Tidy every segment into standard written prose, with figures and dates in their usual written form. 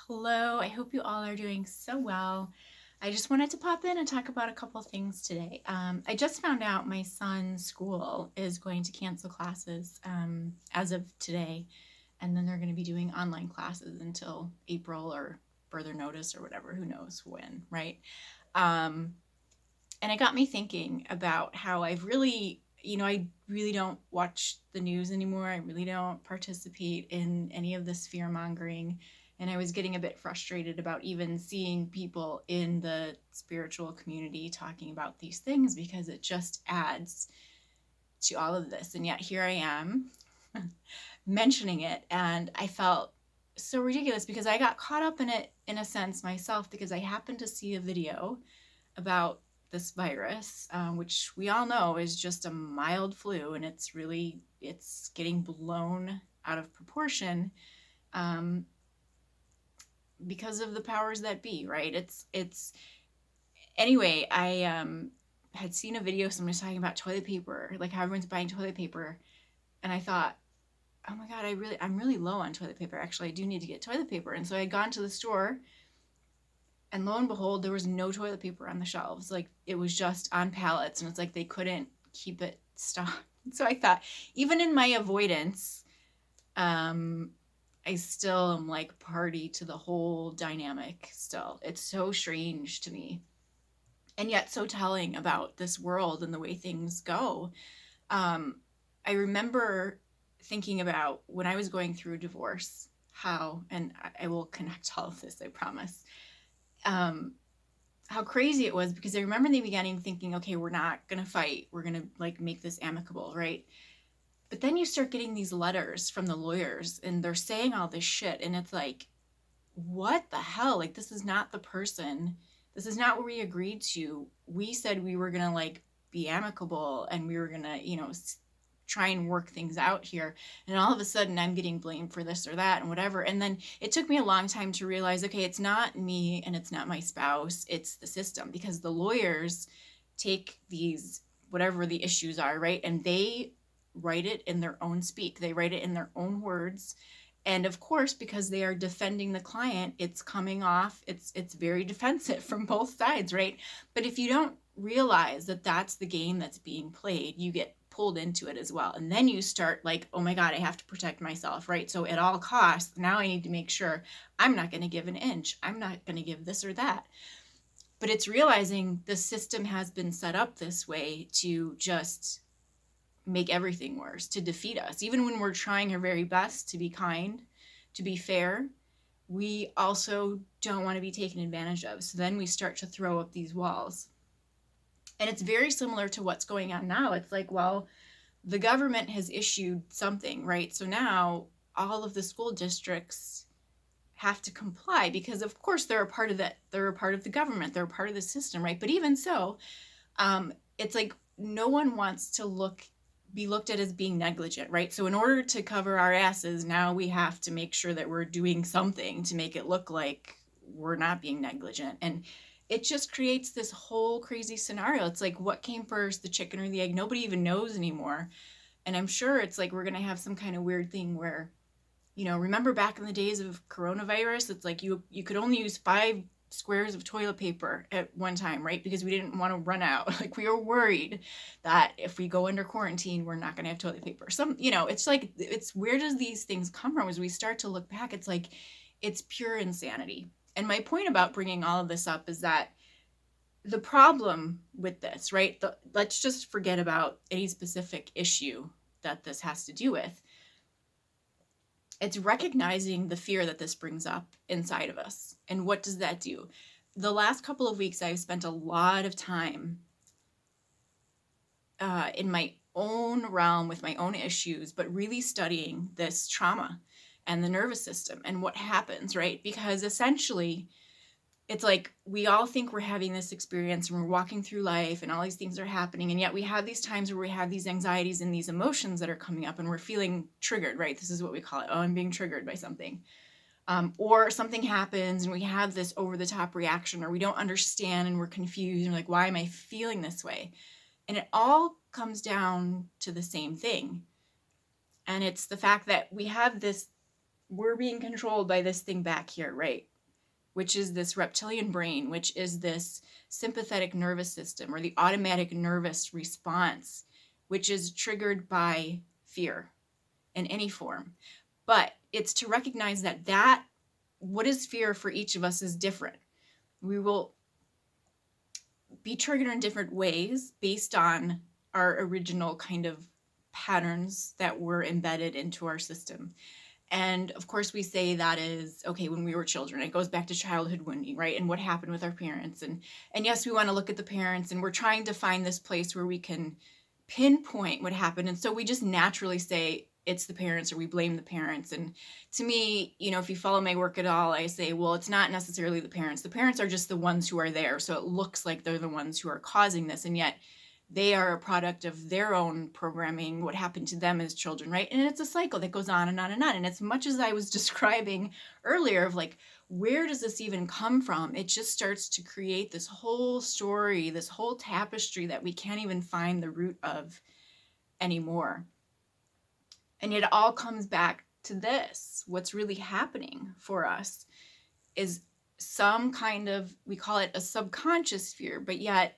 Hello, I hope you all are doing so well. I just wanted to pop in and talk about a couple things today. I just found out my son's school is going to cancel classes as of today, and then they're going to be doing online classes until April or further notice or whatever, who knows when, right? Um, and it got me thinking about how I really don't watch the news anymore. I really don't participate in any of this fear mongering. And I was getting a bit frustrated about even seeing people in the spiritual community talking about these things because it just adds to all of this. And yet here I am mentioning it. And I felt so ridiculous because I got caught up in it in a sense myself because I happened to see a video about this virus, which we all know is just a mild flu, and it's getting blown out of proportion um, because of the powers that be, right? It's anyway. I had seen a video someone was talking about toilet paper, like how everyone's buying toilet paper, and I thought, oh my god, I'm really low on toilet paper. Actually, I do need to get toilet paper, and so I had gone to the store. And lo and behold, there was no toilet paper on the shelves. Like it was just on pallets, and it's like they couldn't keep it stocked. So I thought, even in my avoidance, um, I still am like party to the whole dynamic still. It's so strange to me. And yet so telling about this world and the way things go. Um, I remember thinking about when I was going through a divorce, and I will connect all of this, I promise. Um, how crazy it was because I remember in the beginning thinking, okay, we're not gonna fight. We're gonna like make this amicable, right? But then you start getting these letters from the lawyers and they're saying all this shit, and it's like, what the hell? Like this is not the person. This is not what we agreed to. We said we were gonna like be amicable and we were gonna, try and work things out here. And all of a sudden I'm getting blamed for this or that and whatever. And then it took me a long time to realize, okay, it's not me and it's not my spouse, it's the system, because the lawyers take these, whatever the issues are, right? And they write it in their own speak. They write it in their own words. And of course, because they are defending the client, it's coming off, it's very defensive from both sides, right? But if you don't realize that that's the game that's being played, you get pulled into it as well. And then you start like, oh my God, I have to protect myself, right? So at all costs, now I need to make sure I'm not going to give an inch. I'm not going to give this or that. But it's realizing the system has been set up this way to just make everything worse, to defeat us. Even when we're trying our very best to be kind, to be fair, we also don't want to be taken advantage of. So then we start to throw up these walls. And it's very similar to what's going on now. It's like, well, the government has issued something, right? So now all of the school districts have to comply because of course they're a part of that. They're a part of the government. They're a part of the system, right? But even so, it's like no one wants to be looked at as being negligent, right? So in order to cover our asses, now we have to make sure that we're doing something to make it look like we're not being negligent. And it just creates this whole crazy scenario. It's like, what came first, the chicken or the egg? Nobody even knows anymore. And I'm sure it's like we're going to have some kind of weird thing where, remember back in the days of coronavirus, it's like you could only use 5 squares of toilet paper at one time, right? Because we didn't want to run out. Like we were worried that if we go under quarantine, we're not going to have toilet paper. It's like, it's where does these things come from? As we start to look back, it's like, it's pure insanity. And my point about bringing all of this up is that the problem with this, right? Let's just forget about any specific issue that this has to do with. It's recognizing the fear that this brings up inside of us. And what does that do? The last couple of weeks, I've spent a lot of time in my own realm with my own issues, but really studying this trauma and the nervous system and what happens, right? Because essentially, it's like we all think we're having this experience and we're walking through life and all these things are happening. And yet we have these times where we have these anxieties and these emotions that are coming up and we're feeling triggered, right? This is what we call it. Oh, I'm being triggered by something. Or something happens and we have this over the top reaction, or we don't understand and we're confused and we're like, why am I feeling this way? And it all comes down to the same thing. And it's the fact that we have this, we're being controlled by this thing back here, right? which is this reptilian brain, which is this sympathetic nervous system or the automatic nervous response, which is triggered by fear in any form. But it's to recognize that what is fear for each of us is different. We will be triggered in different ways based on our original kind of patterns that were embedded into our system. And of course, we say that is okay when we were children. It goes back to childhood wounding, right? And what happened with our parents. And yes, we want to look at the parents, and we're trying to find this place where we can pinpoint what happened. And so we just naturally say it's the parents, or we blame the parents. And to me, if you follow my work at all, I say, well, it's not necessarily the parents. The parents are just the ones who are there. So it looks like they're the ones who are causing this. And yet they are a product of their own programming, what happened to them as children, right? And it's a cycle that goes on and on and on. And as much as I was describing earlier of like, where does this even come from? It just starts to create this whole story, this whole tapestry that we can't even find the root of anymore. And it all comes back to this. What's really happening for us is some kind of, we call it a subconscious fear, but yet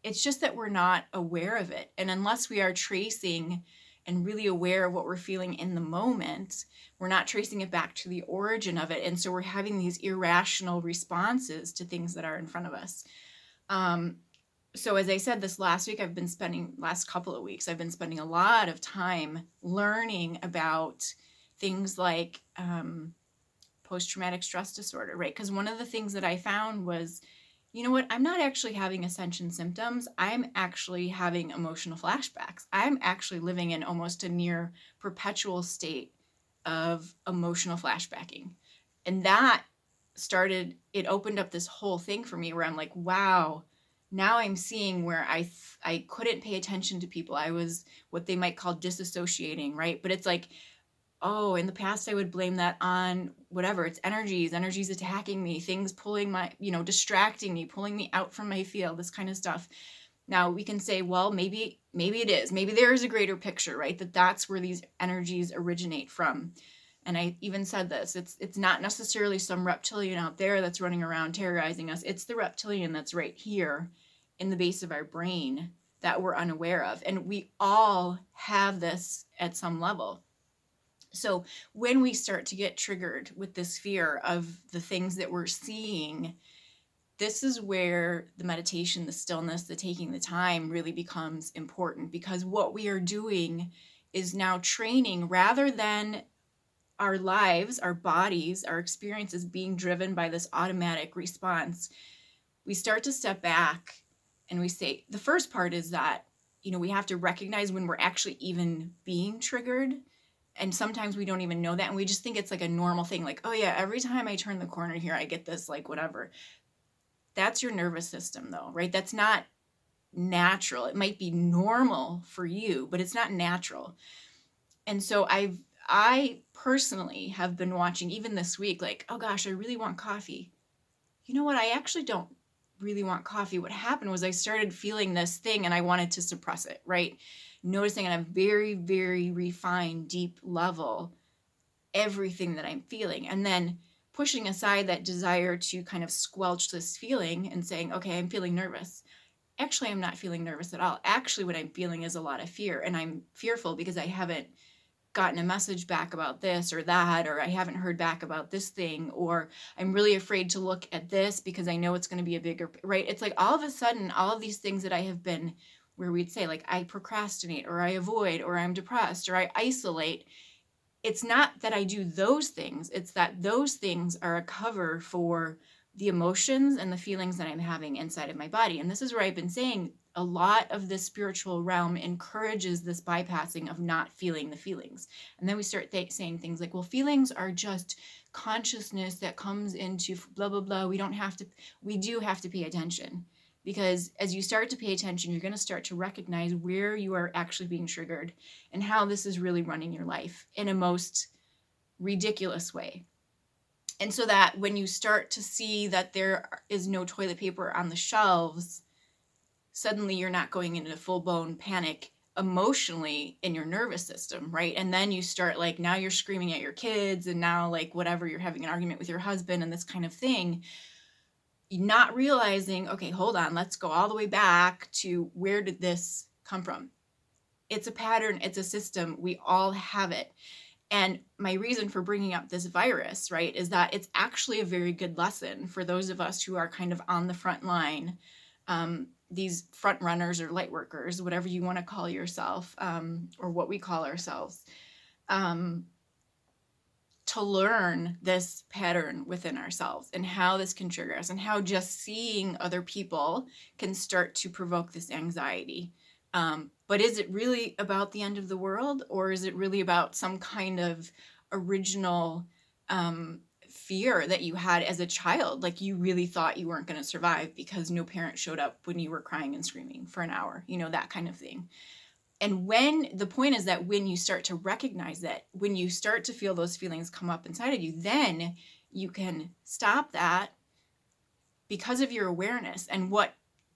it's just that we're not aware of it. And unless we are tracing and really aware of what we're feeling in the moment, we're not tracing it back to the origin of it. And so we're having these irrational responses to things that are in front of us. So as I said, last couple of weeks, I've been spending a lot of time learning about things like post-traumatic stress disorder, right? Because one of the things that I found was, you know what, I'm not actually having ascension symptoms. I'm actually having emotional flashbacks. I'm actually living in almost a near perpetual state of emotional flashbacking. And that it opened up this whole thing for me where I'm like, wow, now I'm seeing where I couldn't pay attention to people. I was what they might call disassociating, right? But it's like, oh, in the past I would blame that on whatever. It's energies attacking me, things pulling my, distracting me, pulling me out from my field, this kind of stuff. Now we can say, well, maybe it is. Maybe there is a greater picture, right? That's where these energies originate from. And I even said this, it's not necessarily some reptilian out there that's running around terrorizing us. It's the reptilian that's right here in the base of our brain that we're unaware of. And we all have this at some level. So when we start to get triggered with this fear of the things that we're seeing, this is where the meditation, the stillness, the taking the time really becomes important, because what we are doing is now training rather than our lives, our bodies, our experiences being driven by this automatic response. We start to step back and we say, the first part is that, we have to recognize when we're actually even being triggered. And sometimes we don't even know that. And we just think it's like a normal thing. Like, oh yeah, every time I turn the corner here, I get this, like, whatever. That's your nervous system though, right? That's not natural. It might be normal for you, but it's not natural. And so I personally have been watching, even this week, like, oh gosh, I really want coffee. You know what? I actually don't really want coffee. What happened was I started feeling this thing and I wanted to suppress it, right? Noticing at a very, very refined, deep level, everything that I'm feeling. And then pushing aside that desire to kind of squelch this feeling and saying, okay, I'm feeling nervous. Actually, I'm not feeling nervous at all. Actually, what I'm feeling is a lot of fear. And I'm fearful because I haven't gotten a message back about this or that, or I haven't heard back about this thing, or I'm really afraid to look at this because I know it's going to be a bigger, right? It's like all of a sudden, all of these things that I have been, where we'd say like I procrastinate or I avoid or I'm depressed or I isolate. It's not that I do those things. It's that those things are a cover for the emotions and the feelings that I'm having inside of my body. And this is where I've been saying a lot of this spiritual realm encourages this bypassing of not feeling the feelings. And then we start saying things like, well, feelings are just consciousness that comes into blah, blah, blah. We do have to pay attention, because as you start to pay attention, you're going to start to recognize where you are actually being triggered and how this is really running your life in a most ridiculous way. And so that when you start to see that there is no toilet paper on the shelves, suddenly you're not going into full-blown panic emotionally in your nervous system, right? And then you start like, now you're screaming at your kids, and now like whatever, you're having an argument with your husband and this kind of thing, not realizing, okay, hold on, let's go all the way back to where did this come from? It's a pattern, it's a system, we all have it. And my reason for bringing up this virus, right, is that it's actually a very good lesson for those of us who are kind of on the front line, these front runners or light workers, whatever you want to call yourself, or what we call ourselves, to learn this pattern within ourselves and how this can trigger us, and how just seeing other people can start to provoke this anxiety. But is it really about the end of the world, or is it really about some kind of original fear that you had as a child? Like you really thought you weren't going to survive because no parent showed up when you were crying and screaming for an hour, that kind of thing. And the point is that when you start to recognize that, when you start to feel those feelings come up inside of you, then you can stop that because of your awareness. And what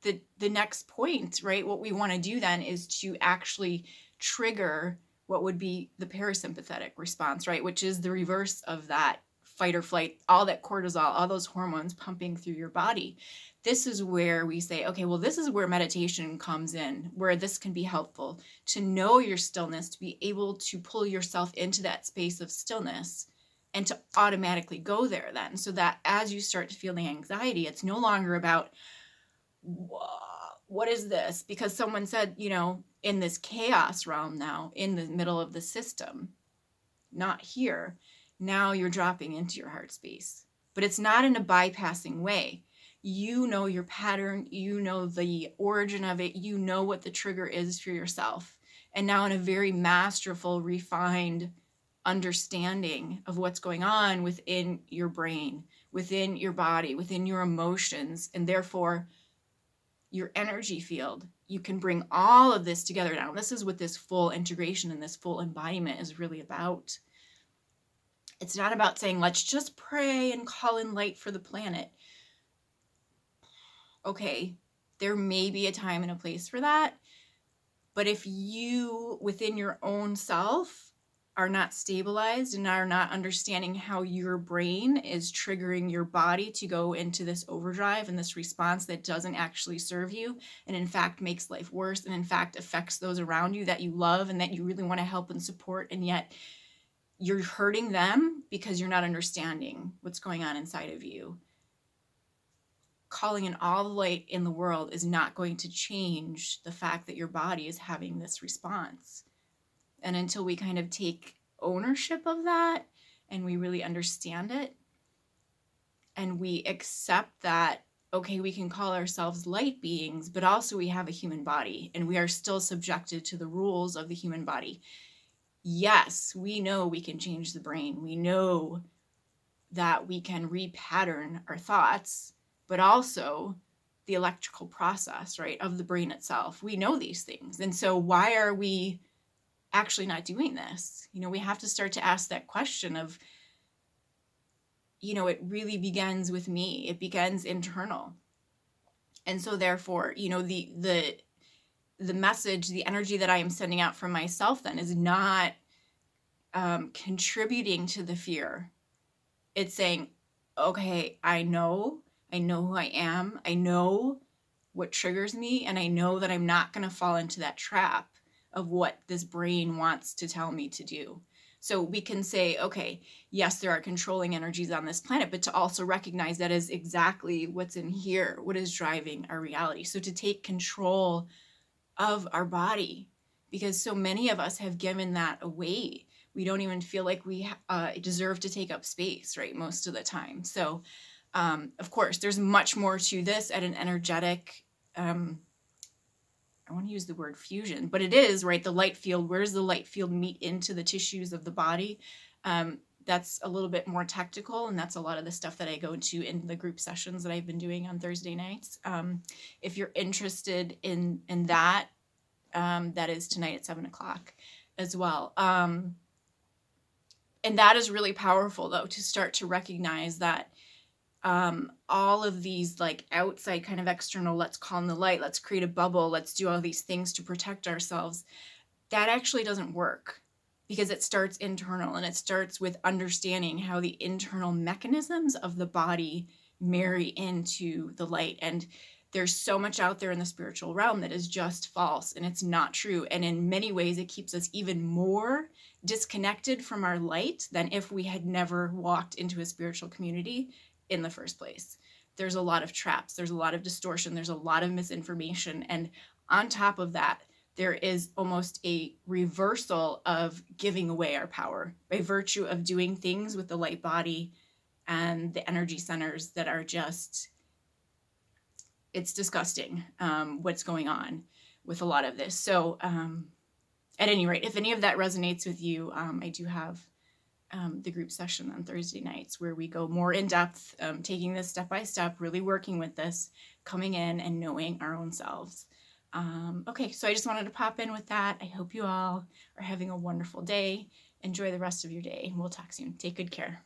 the next point, right, what we want to do then is to actually trigger what would be the parasympathetic response, right, which is the reverse of that fight or flight, all that cortisol, all those hormones pumping through your body. This is where we say, okay, well, this is where meditation comes in, where this can be helpful to know your stillness, to be able to pull yourself into that space of stillness and to automatically go there then, so that as you start to feel the anxiety, it's no longer about, what is this? Because someone said, in this chaos realm now, in the middle of the system, not here, now you're dropping into your heart space. But it's not in a bypassing way. You know your pattern, you know the origin of it, you know what the trigger is for yourself. And now in a very masterful, refined understanding of what's going on within your brain, within your body, within your emotions, and therefore your energy field, you can bring all of this together now. This is what this full integration and this full embodiment is really about. It's not about saying, let's just pray and call in light for the planet. Okay, there may be a time and a place for that. But if you, within your own self, are not stabilized and are not understanding how your brain is triggering your body to go into this overdrive and this response that doesn't actually serve you, and in fact makes life worse, and in fact affects those around you that you love and that you really want to help and support, and yet you're hurting them because you're not understanding what's going on inside of you. Calling in all the light in the world is not going to change the fact that your body is having this response. And until we kind of take ownership of that and we really understand it and we accept that, okay, we can call ourselves light beings, but also we have a human body and we are still subjected to the rules of the human body. Yes, we know we can change the brain. We know that we can repattern our thoughts, but also the electrical process, right, of the brain itself. We know these things. And so why are we actually not doing this? We have to start to ask that question of, it really begins with me. It begins internal. And so therefore, the message, the energy that I am sending out from myself then is not contributing to the fear. It's saying, okay, I know who I am. I know what triggers me. And I know that I'm not going to fall into that trap of what this brain wants to tell me to do. So we can say, okay, yes, there are controlling energies on this planet, but to also recognize that is exactly what's in here, what is driving our reality. So to take control of our body, because so many of us have given that away. We don't even feel like we deserve to take up space, right, most of the time. So, of course, there's much more to this at an energetic, I want to use the word fusion, but it is, right, the light field. Where does the light field meet into the tissues of the body? That's a little bit more technical, and that's a lot of the stuff that I go into in the group sessions that I've been doing on Thursday nights. If you're interested in that, that is tonight at 7:00 as well. And that is really powerful, though, to start to recognize that all of these like outside kind of external, let's calm the light, let's create a bubble, let's do all these things to protect ourselves, that actually doesn't work, because it starts internal, and it starts with understanding how the internal mechanisms of the body marry into the light. And there's so much out there in the spiritual realm that is just false, and it's not true. And in many ways, it keeps us even more disconnected from our light than if we had never walked into a spiritual community in the first place. There's a lot of traps, there's a lot of distortion, there's a lot of misinformation. And on top of that, there is almost a reversal of giving away our power by virtue of doing things with the light body and the energy centers that are just, it's disgusting what's going on with a lot of this. So at any rate, if any of that resonates with you, I do have the group session on Thursday nights where we go more in depth, taking this step by step, really working with this, coming in and knowing our own selves. Okay, so I just wanted to pop in with that. I hope you all are having a wonderful day. Enjoy the rest of your day. We'll talk soon. Take good care.